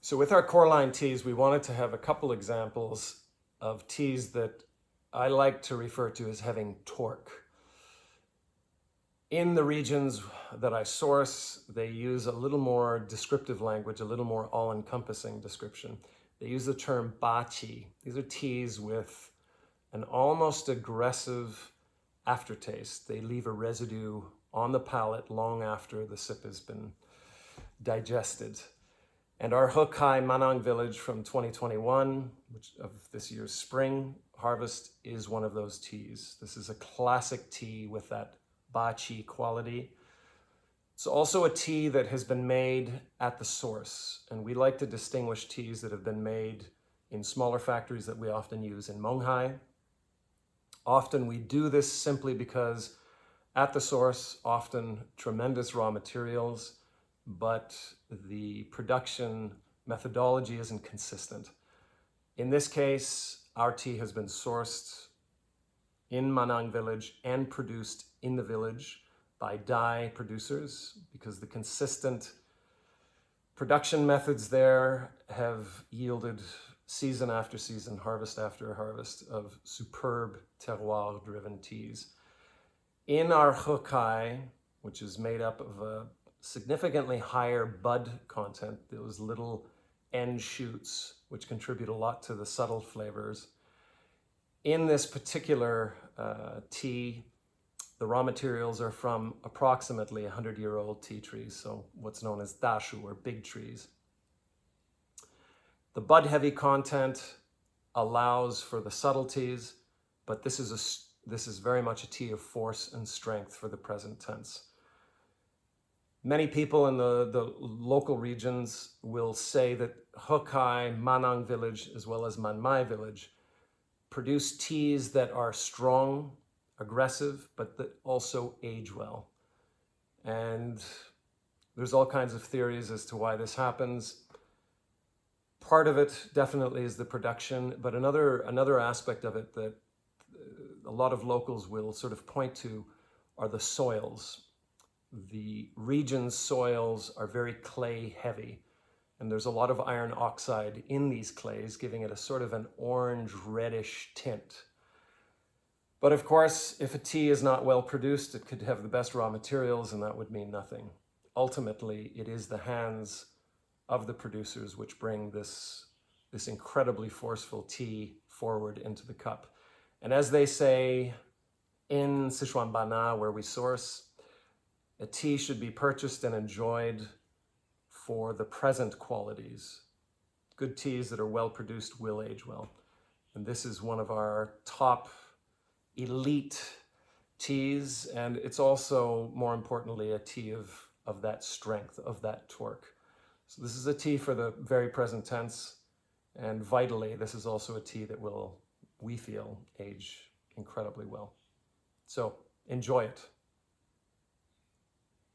So with our core line teas, we wanted to have a couple examples of teas that I like to refer to as having torque. In the regions that I source, they use a little more descriptive language, a little more all-encompassing description. They use the term bachi. These are teas with an almost aggressive aftertaste. They leave a residue on the palate long after the sip has been digested. And our Hokai Manang Village from 2021, which of this year's spring harvest, is one of those teas. This is a classic tea with that bachi quality. It's also a tea that has been made at the source, and we like to distinguish teas that have been made in smaller factories that we often use in Monghai. Often we do this simply because at the source, often tremendous raw materials, but the production methodology isn't consistent. In this case, our tea has been sourced in Manang Village and produced in the village by Dai producers, because the consistent production methods there have yielded season after season, harvest after harvest of superb terroir-driven teas. In our Hokai, which is made up of a significantly higher bud content, those little end shoots, which contribute a lot to the subtle flavors. In this particular tea, the raw materials are from approximately 100-year-old tea trees, so what's known as dashu, or big trees. The bud-heavy content allows for the subtleties, but this is very much a tea of force and strength for the present tense. Many people in the local regions will say that Hokai, Manang Village, as well as Manmai Village, produce teas that are strong, aggressive, but that also age well. And there's all kinds of theories as to why this happens. Part of it definitely is the production, but another aspect of it that a lot of locals will sort of point to are the soils. The region's soils are very clay heavy, and there's a lot of iron oxide in these clays, giving it a sort of an orange reddish tint. But of course, if a tea is not well produced, it could have the best raw materials, and that would mean nothing. Ultimately, it is the hands of the producers which bring this incredibly forceful tea forward into the cup. And as they say in Sichuan Bana, where we source, a tea should be purchased and enjoyed for the present qualities. Good teas that are well produced will age well. And this is one of our top elite teas, and it's also, more importantly, a tea of that strength, of that torque. So this is a tea for the very present tense, and vitally, this is also a tea that will, we feel, age incredibly well. So enjoy it.